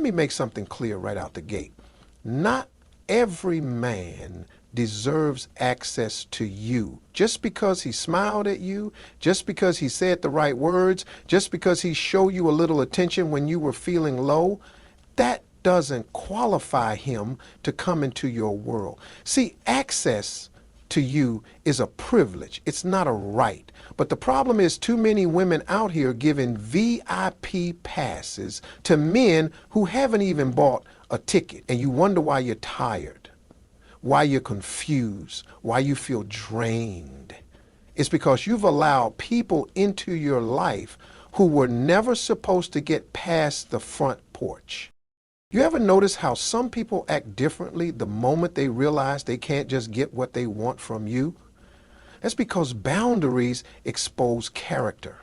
me make something clear right out the gate. Not every man deserves access to you. Just because he smiled at you, just because he said the right words, just because he showed you a little attention when you were feeling low, that doesn't qualify him to come into your world. See, access to you is a privilege. It's not a right. But the problem is too many women out here giving VIP passes to men who haven't even bought a ticket. And you wonder why you're tired, why you're confused, why you feel drained. It's because you've allowed people into your life who were never supposed to get past the front porch. You ever notice how some people act differently the moment they realize they can't just get what they want from you? That's because boundaries expose character.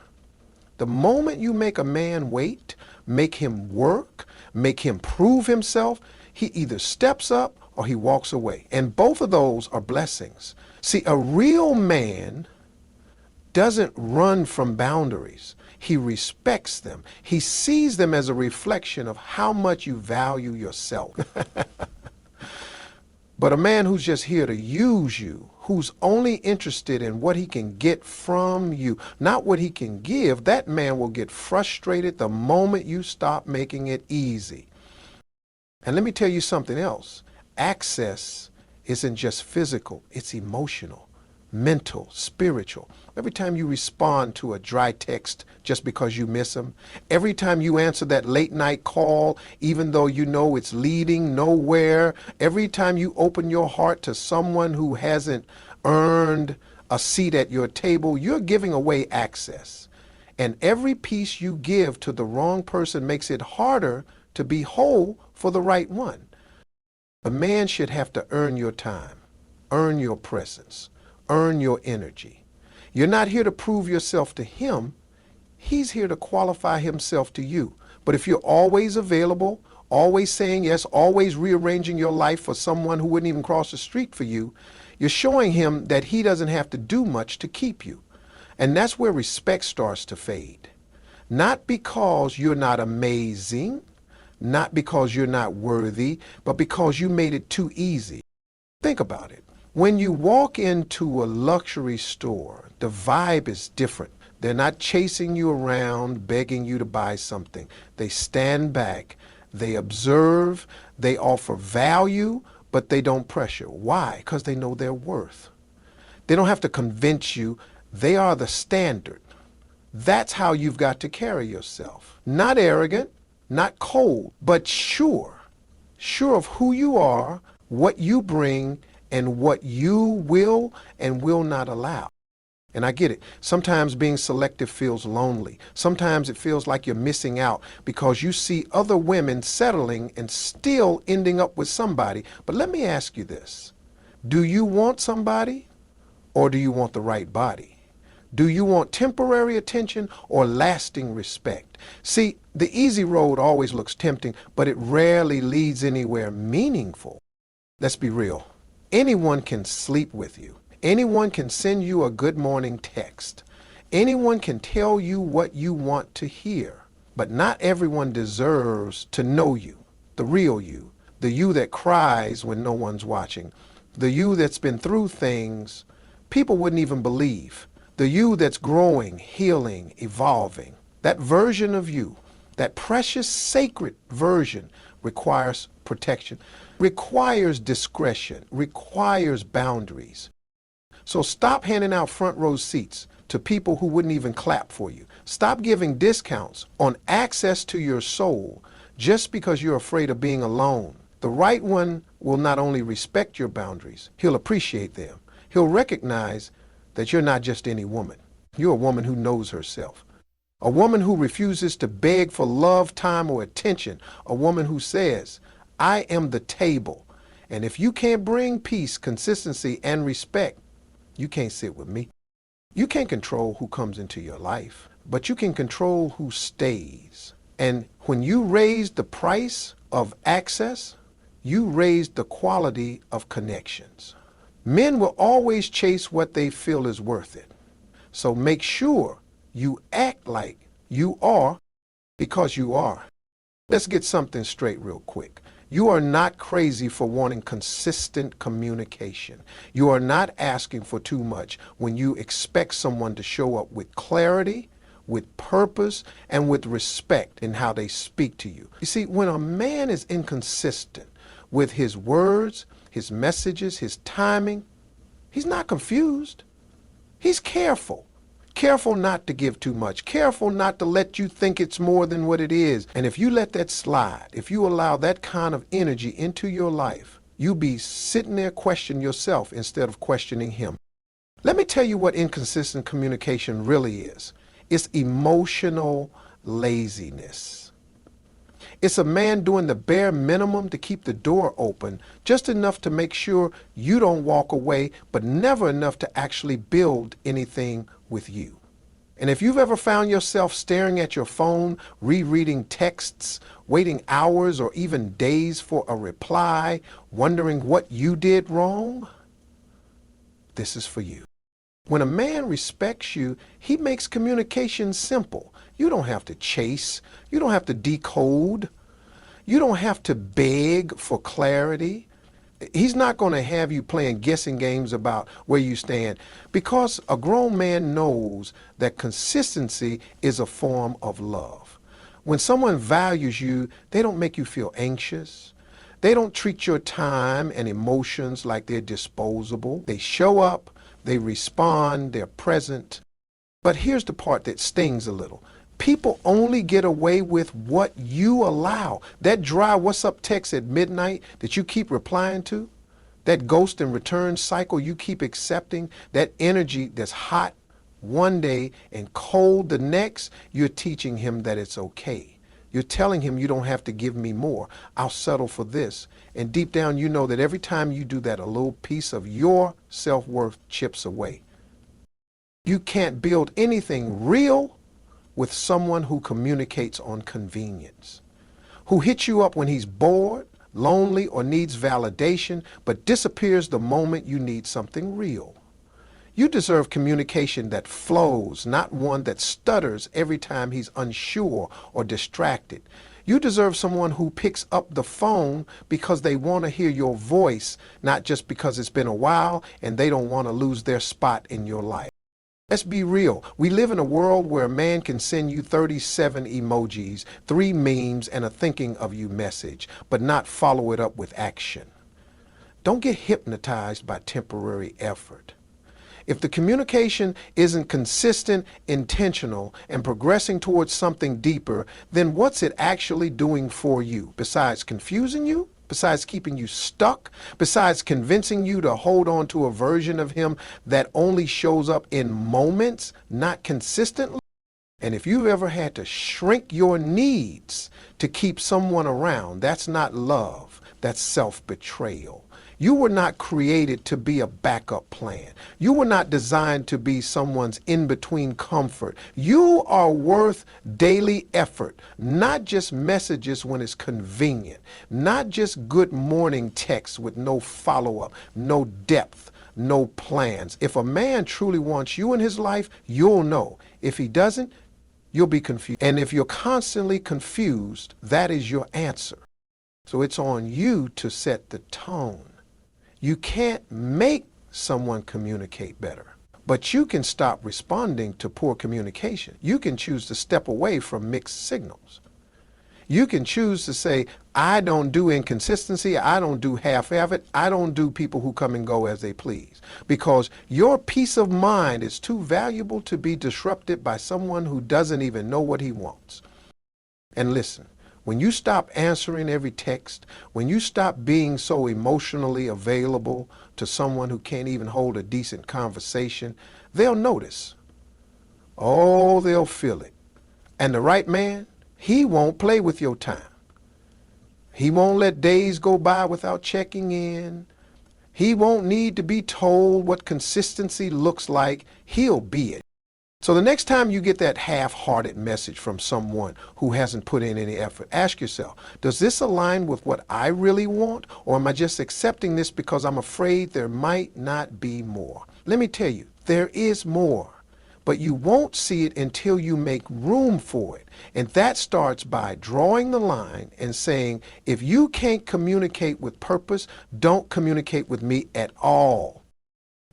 The moment you make a man wait, make him work, make him prove himself, he either steps up or he walks away. And both of those are blessings. See, a real man doesn't run from boundaries. He respects them. He sees them as a reflection of how much you value yourself. But a man who's just here to use you, who's only interested in what he can get from you, not what he can give, that man will get frustrated the moment you stop making it easy. And let me tell you something else. Access isn't just physical, it's emotional, mental, spiritual. Every time you respond to a dry text just because you miss them, every time you answer that late night call, even though you know it's leading nowhere, every time you open your heart to someone who hasn't earned a seat at your table, you're giving away access. And every piece you give to the wrong person makes it harder to be whole for the right one. A man should have to earn your time, earn your presence, earn your energy. You're not here to prove yourself to him. He's here to qualify himself to you. But if you're always available, always saying yes, always rearranging your life for someone who wouldn't even cross the street for you, you're showing him that he doesn't have to do much to keep you. And that's where respect starts to fade. Not because you're not amazing, not because you're not worthy, but because you made it too easy. Think about it. When you walk into a luxury store, the vibe is different. They're not chasing you around, begging you to buy something. They stand back, they observe, they offer value, but they don't pressure. Why? Because they know their worth. They don't have to convince you. They are the standard. That's how you've got to carry yourself. Not arrogant, not cold, but sure. Sure of who you are, what you bring, and what you will and will not allow. And I get it. Sometimes being selective feels lonely. Sometimes it feels like you're missing out because you see other women settling and still ending up with somebody. But let me ask you this. Do you want somebody or do you want the right body? Do you want temporary attention or lasting respect? See, the easy road always looks tempting, but it rarely leads anywhere meaningful. Let's be real. Anyone can sleep with you. Anyone can send you a good morning text. Anyone can tell you what you want to hear. But not everyone deserves to know you, the real you, the you that cries when no one's watching, the you that's been through things people wouldn't even believe, the you that's growing, healing, evolving. That version of you, that precious, sacred version, requires protection, requires discretion, requires boundaries. So stop handing out front row seats to people who wouldn't even clap for you. Stop giving discounts on access to your soul just because you're afraid of being alone. The right one will not only respect your boundaries, he'll appreciate them. He'll recognize that you're not just any woman. You're a woman who knows herself. A woman who refuses to beg for love, time, or attention. A woman who says, I am the table. And if you can't bring peace, consistency, and respect, you can't sit with me. You can't control who comes into your life, but you can control who stays. And when you raise the price of access, you raise the quality of connections. Men will always chase what they feel is worth it. So make sure you act like you are because you are. Let's get something straight real quick. You are not crazy for wanting consistent communication. You are not asking for too much when you expect someone to show up with clarity, with purpose, and with respect in how they speak to you. You see, when a man is inconsistent with his words, his messages, his timing, he's not confused. He's careful. Careful not to give too much. Careful not to let you think it's more than what it is. And if you let that slide, if you allow that kind of energy into your life, you'll be sitting there questioning yourself instead of questioning him. Let me tell you what inconsistent communication really is. It's emotional laziness. It's a man doing the bare minimum to keep the door open, just enough to make sure you don't walk away, but never enough to actually build anything with you. And if you've ever found yourself staring at your phone, rereading texts, waiting hours or even days for a reply, wondering what you did wrong, this is for you. When a man respects you, he makes communication simple. You don't have to chase. You don't have to decode. You don't have to beg for clarity. He's not going to have you playing guessing games about where you stand, because a grown man knows that consistency is a form of love. When someone values you, they don't make you feel anxious. They don't treat your time and emotions like they're disposable. They show up, they respond, they're present. But here's the part that stings a little. People only get away with what you allow. That dry "what's up" text at midnight that you keep replying to, that ghost and return cycle you keep accepting, that energy that's hot one day and cold the next, you're teaching him that it's okay. You're telling him you don't have to give me more. I'll settle for this. And deep down you know that every time you do that, a little piece of your self-worth chips away. You can't build anything real with someone who communicates on convenience, who hits you up when he's bored, lonely, or needs validation, but disappears the moment you need something real. You deserve communication that flows, not one that stutters every time he's unsure or distracted. You deserve someone who picks up the phone because they want to hear your voice, not just because it's been a while and they don't want to lose their spot in your life. Let's be real. We live in a world where a man can send you 37 emojis, 3 memes, and a thinking of you message, but not follow it up with action. Don't get hypnotized by temporary effort. If the communication isn't consistent, intentional, and progressing towards something deeper, then what's it actually doing for you besides confusing you? Besides keeping you stuck, besides convincing you to hold on to a version of him that only shows up in moments, not consistently? And if you've ever had to shrink your needs to keep someone around, that's not love, that's self-betrayal. You were not created to be a backup plan. You were not designed to be someone's in-between comfort. You are worth daily effort, not just messages when it's convenient, not just good morning texts with no follow-up, no depth, no plans. If a man truly wants you in his life, you'll know. If he doesn't, you'll be confused. And if you're constantly confused, that is your answer. So it's on you to set the tone. You can't make someone communicate better, but you can stop responding to poor communication. You can choose to step away from mixed signals. You can choose to say, I don't do inconsistency, I don't do half-effort, I don't do people who come and go as they please, because your peace of mind is too valuable to be disrupted by someone who doesn't even know what he wants. And listen, when you stop answering every text, when you stop being so emotionally available to someone who can't even hold a decent conversation, they'll notice. Oh, they'll feel it. And the right man, he won't play with your time. He won't let days go by without checking in. He won't need to be told what consistency looks like. He'll be it. So the next time you get that half-hearted message from someone who hasn't put in any effort, ask yourself, does this align with what I really want, or am I just accepting this because I'm afraid there might not be more? Let me tell you, there is more, but you won't see it until you make room for it. And that starts by drawing the line and saying, if you can't communicate with purpose, don't communicate with me at all.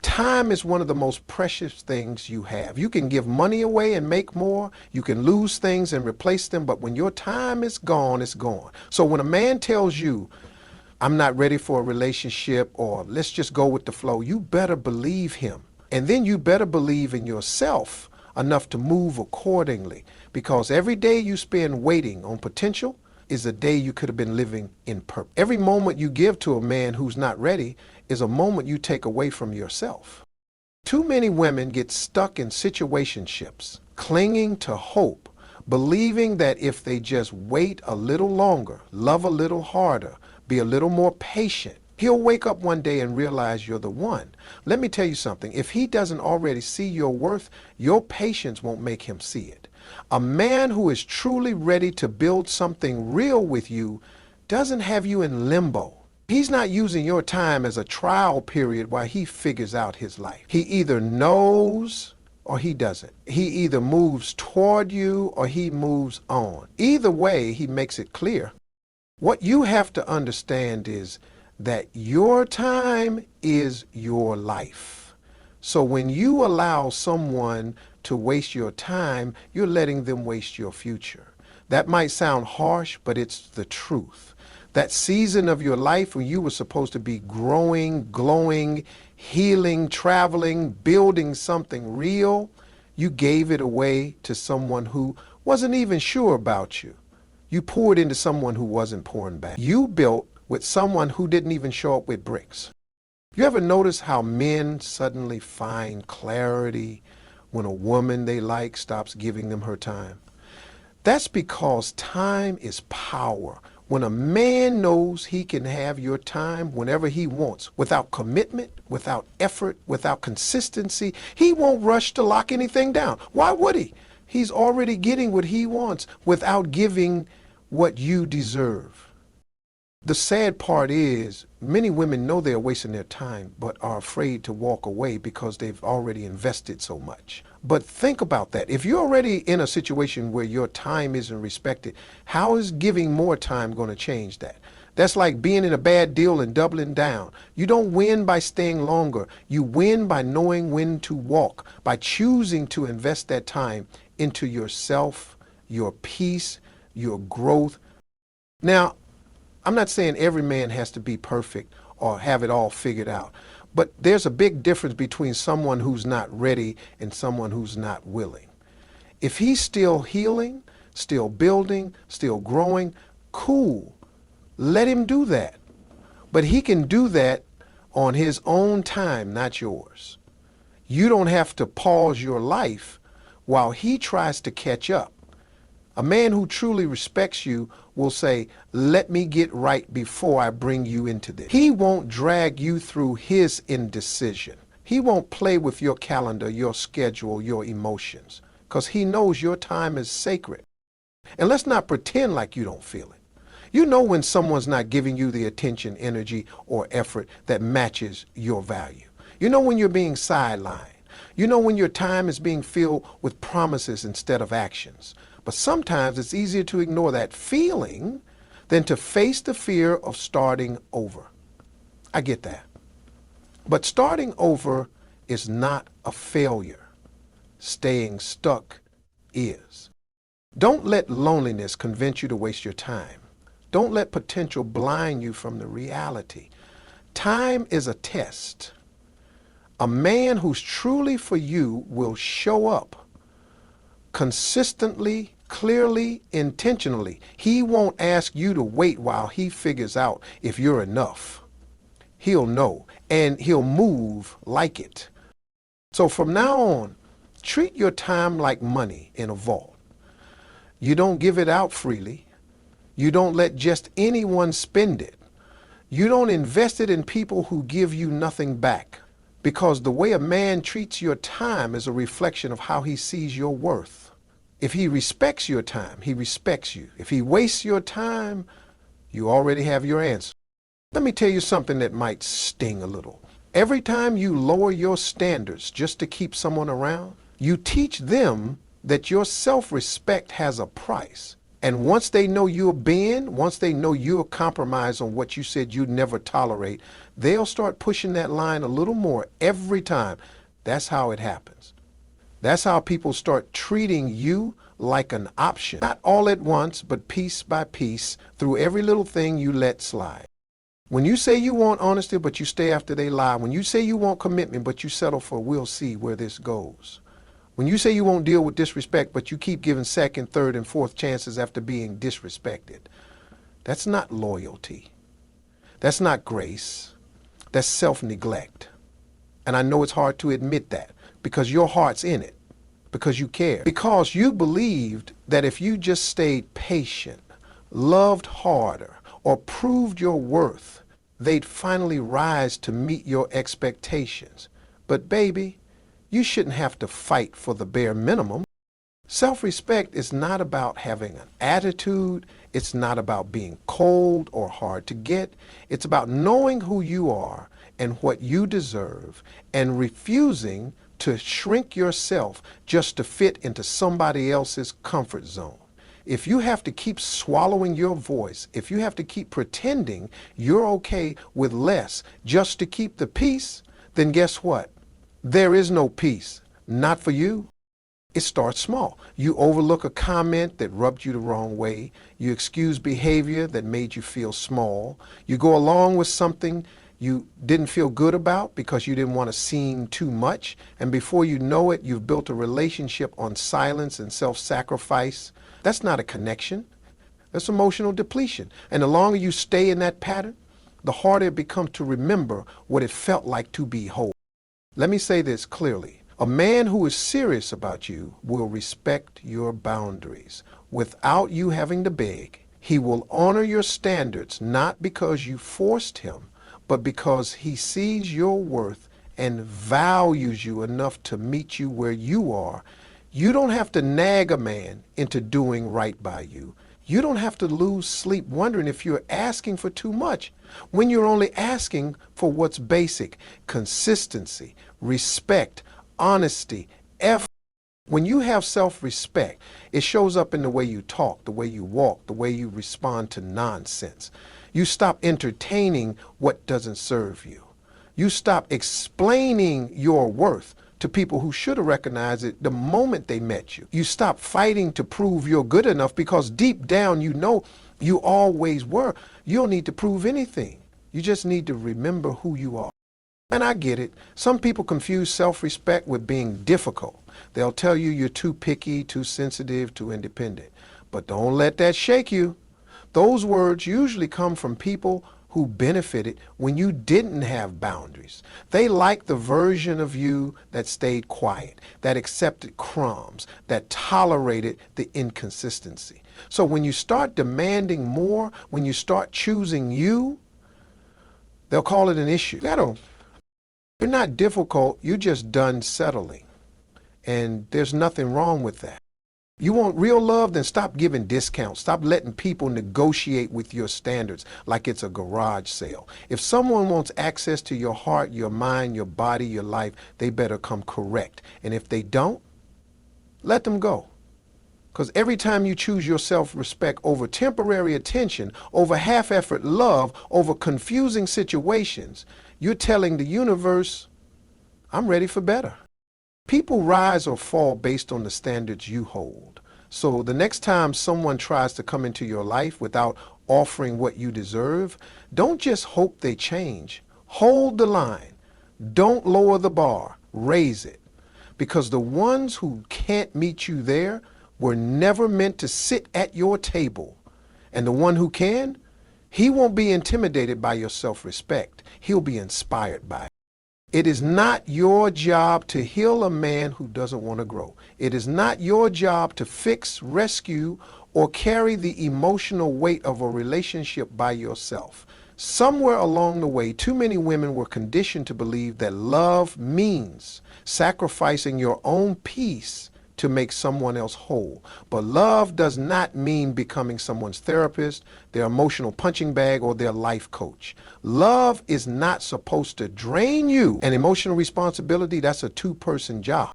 Time is one of the most precious things you have. You can give money away and make more. You can lose things and replace them, but when your time is gone, it's gone. So when a man tells you, I'm not ready for a relationship, or let's just go with the flow, you better believe him. And then you better believe in yourself enough to move accordingly, because every day you spend waiting on potential is a day you could have been living in purpose. Every moment you give to a man who's not ready is a moment you take away from yourself. Too many women get stuck in situationships, clinging to hope, believing that if they just wait a little longer, love a little harder, be a little more patient, he'll wake up one day and realize you're the one. Let me tell you something. If he doesn't already see your worth, your patience won't make him see it. A man who is truly ready to build something real with you doesn't have you in limbo. He's not using your time as a trial period while he figures out his life. He either knows or he doesn't. He either moves toward you or he moves on. Either way, he makes it clear. What you have to understand is that your time is your life. So when you allow someone to waste your time, you're letting them waste your future. That might sound harsh, but it's the truth. That season of your life when you were supposed to be growing, glowing, healing, traveling, building something real, you gave it away to someone who wasn't even sure about you. You poured into someone who wasn't pouring back. You built with someone who didn't even show up with bricks. You ever notice how men suddenly find clarity when a woman they like stops giving them her time? That's because time is power. When a man knows he can have your time whenever he wants, without commitment, without effort, without consistency, he won't rush to lock anything down. Why would he? He's already getting what he wants without giving what you deserve. The sad part is many women know they're wasting their time but are afraid to walk away because they've already invested so much. But think about that. If you're already in a situation where your time isn't respected, how is giving more time going to change that? That's like being in a bad deal and doubling down. You don't win by staying longer. You win by knowing when to walk, by choosing to invest that time into yourself, your peace, your growth. Now, I'm not saying every man has to be perfect or have it all figured out, but there's a big difference between someone who's not ready and someone who's not willing. If he's still healing, still building, still growing, cool. Let him do that. But he can do that on his own time, not yours. You don't have to pause your life while he tries to catch up. A man who truly respects you will say, let me get right before I bring you into this. He won't drag you through his indecision. He won't play with your calendar, your schedule, your emotions, because he knows your time is sacred. And let's not pretend like you don't feel it. You know when someone's not giving you the attention, energy, or effort that matches your value. You know when you're being sidelined. You know when your time is being filled with promises instead of actions. But sometimes it's easier to ignore that feeling than to face the fear of starting over. I get that. But starting over is not a failure. Staying stuck is. Don't let loneliness convince you to waste your time. Don't let potential blind you from the reality. Time is a test. A man who's truly for you will show up consistently, clearly, intentionally. He won't ask you to wait while he figures out if you're enough. He'll know, and he'll move like it. So from now on, treat your time like money in a vault. You don't give it out freely. You don't let just anyone spend it. You don't invest it in people who give you nothing back. Because the way a man treats your time is a reflection of how he sees your worth. If he respects your time, he respects you. If he wastes your time, you already have your answer. Let me tell you something that might sting a little. Every time you lower your standards just to keep someone around, You teach them that your self-respect has a price. And once they know once they know you'll compromise on what you said you'd never tolerate, they'll start pushing that line a little more every time. That's how it happens. That's how people start treating you like an option. Not all at once, but piece by piece, through every little thing you let slide. When you say you want honesty, but you stay after they lie. When you say you want commitment, but you settle for we'll see where this goes. When you say you won't deal with disrespect, but you keep giving second, third, and fourth chances after being disrespected. That's not loyalty. That's not grace. That's self-neglect. And I know it's hard to admit that because your heart's in it, because you care, because you believed that if you just stayed patient, loved harder, or proved your worth, they'd finally rise to meet your expectations. But baby, you shouldn't have to fight for the bare minimum. Self-respect is not about having an attitude. It's not about being cold or hard to get. It's about knowing who you are and what you deserve and refusing to shrink yourself just to fit into somebody else's comfort zone. If you have to keep swallowing your voice, if you have to keep pretending you're okay with less just to keep the peace, then guess what? There is no peace. Not for you. It starts small. You overlook a comment that rubbed you the wrong way. You excuse behavior that made you feel small. You go along with something you didn't feel good about because you didn't want to seem too much. And before you know it, you've built a relationship on silence and self-sacrifice. That's not a connection. That's emotional depletion. And the longer you stay in that pattern, the harder it becomes to remember what it felt like to be whole. Let me say this clearly. A man who is serious about you will respect your boundaries without you having to beg. He will honor your standards not because you forced him, but because he sees your worth and values you enough to meet you where you are. You don't have to nag a man into doing right by you. You don't have to lose sleep wondering if you're asking for too much when you're only asking for what's basic: consistency, respect, honesty, effort. When you have self-respect, it shows up in the way you talk, the way you walk, the way you respond to nonsense. You stop entertaining what doesn't serve you. You stop explaining your worth to people who should have recognized it the moment they met you. You stop fighting to prove you're good enough because deep down you know you always were. You don't need to prove anything. You just need to remember who you are. And I get it. Some people confuse self-respect with being difficult. They'll tell you you're too picky, too sensitive, too independent. But don't let that shake you. Those words usually come from people who benefited when you didn't have boundaries. They liked the version of you that stayed quiet, that accepted crumbs, that tolerated the inconsistency. So when you start demanding more, when you start choosing you, they'll call it an issue. You're not difficult, you're just done settling. And there's nothing wrong with that. You want real love? Then stop giving discounts. Stop letting people negotiate with your standards like it's a garage sale. If someone wants access to your heart, your mind, your body, your life, they better come correct. And if they don't, let them go. Because every time you choose your self-respect over temporary attention, over half-effort love, over confusing situations, you're telling the universe, I'm ready for better. People rise or fall based on the standards you hold. So the next time someone tries to come into your life without offering what you deserve, don't just hope they change. Hold the line. Don't lower the bar. Raise it. Because the ones who can't meet you there were never meant to sit at your table. And the one who can, he won't be intimidated by your self-respect. He'll be inspired by it. It is not your job to heal a man who doesn't want to grow. It is not your job to fix, rescue, or carry the emotional weight of a relationship by yourself. Somewhere along the way, too many women were conditioned to believe that love means sacrificing your own peace to make someone else whole. But love does not mean becoming someone's therapist, their emotional punching bag, or their life coach. Love is not supposed to drain you. And emotional responsibility, that's a two-person job.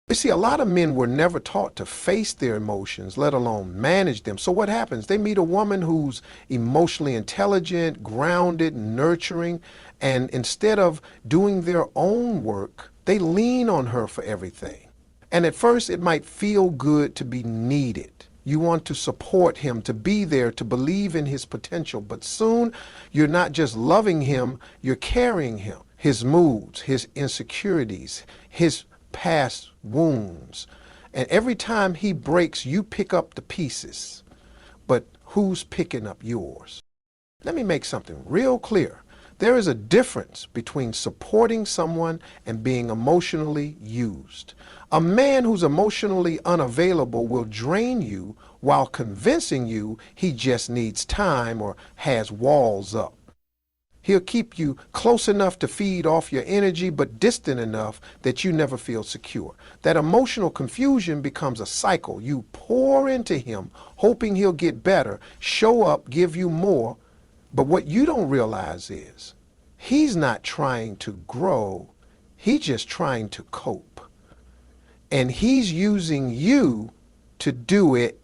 You see, a lot of men were never taught to face their emotions, let alone manage them. So what happens? They meet a woman who's emotionally intelligent, grounded, nurturing, and instead of doing their own work, they lean on her for everything. And at first, it might feel good to be needed. You want to support him, to be there, to believe in his potential. But soon, you're not just loving him, you're carrying him. His moods, his insecurities, his past wounds. And every time he breaks, you pick up the pieces. But who's picking up yours? Let me make something real clear. There is a difference between supporting someone and being emotionally used. A man who's emotionally unavailable will drain you while convincing you he just needs time or has walls up. He'll keep you close enough to feed off your energy, but distant enough that you never feel secure. That emotional confusion becomes a cycle. You pour into him, hoping he'll get better, show up, give you more. But what you don't realize is he's not trying to grow. He's just trying to cope. And he's using you to do it.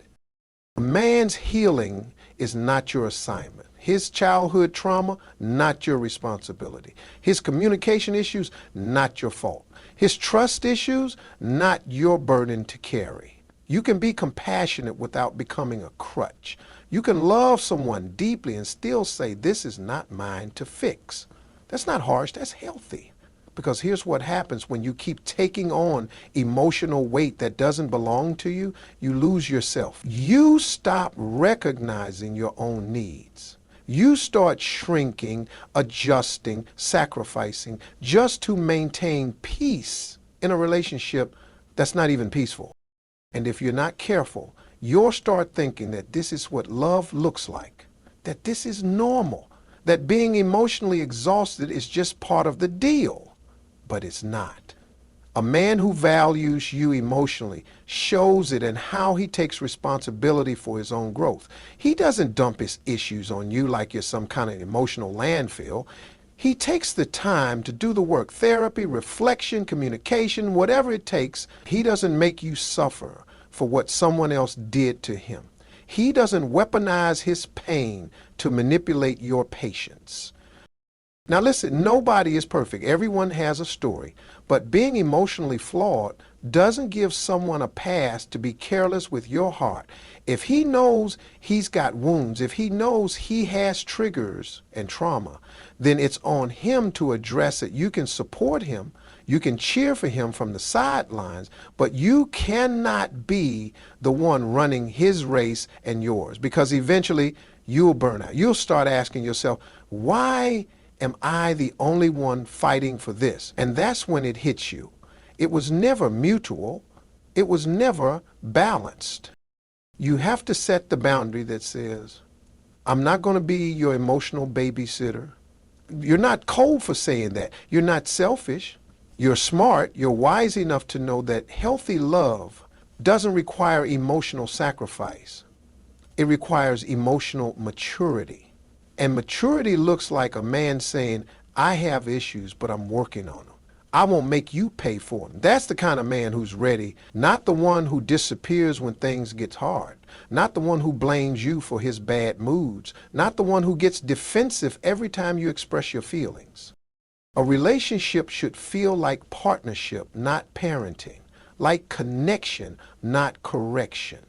A man's healing is not your assignment. His childhood trauma, not your responsibility. His communication issues, not your fault. His trust issues, not your burden to carry. You can be compassionate without becoming a crutch. You can love someone deeply and still say, this is not mine to fix. That's not harsh, that's healthy. Because here's what happens when you keep taking on emotional weight that doesn't belong to you, you lose yourself. You stop recognizing your own needs. You start shrinking, adjusting, sacrificing just to maintain peace in a relationship that's not even peaceful. And if you're not careful, you'll start thinking that this is what love looks like, that this is normal, that being emotionally exhausted is just part of the deal. But it's not. A man who values you emotionally shows it in how he takes responsibility for his own growth. He doesn't dump his issues on you like you're some kind of emotional landfill. He takes the time to do the work, therapy, reflection, communication, whatever it takes. He doesn't make you suffer for what someone else did to him. He doesn't weaponize his pain to manipulate your patience. Now listen, nobody is perfect. Everyone has a story. But being emotionally flawed doesn't give someone a pass to be careless with your heart. If he knows he's got wounds, if he knows he has triggers and trauma, then it's on him to address it. You can support him. You can cheer for him from the sidelines, but you cannot be the one running his race and yours, because eventually you'll burn out. You'll start asking yourself, why am I the only one fighting for this? And that's when it hits you. It was never mutual. It was never balanced. You have to set the boundary that says, I'm not going to be your emotional babysitter. You're not cold for saying that. You're not selfish. You're smart. You're wise enough to know that healthy love doesn't require emotional sacrifice. It requires emotional maturity. And maturity looks like a man saying, I have issues, but I'm working on them. I won't make you pay for them. That's the kind of man who's ready, not the one who disappears when things get hard, not the one who blames you for his bad moods, not the one who gets defensive every time you express your feelings. A relationship should feel like partnership, not parenting, like connection, not correction.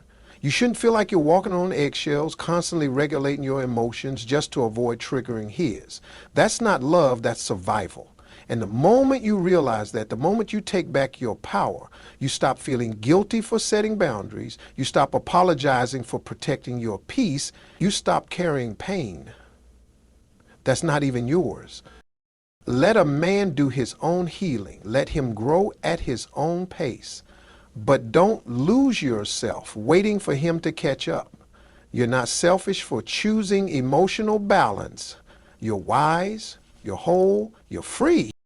You shouldn't feel like you're walking on eggshells, constantly regulating your emotions just to avoid triggering his. That's not love, that's survival. And the moment you realize that, the moment you take back your power, you stop feeling guilty for setting boundaries, you stop apologizing for protecting your peace, you stop carrying pain that's not even yours. Let a man do his own healing. Let him grow at his own pace. But don't lose yourself waiting for him to catch up. You're not selfish for choosing emotional balance. You're wise, you're whole, you're free.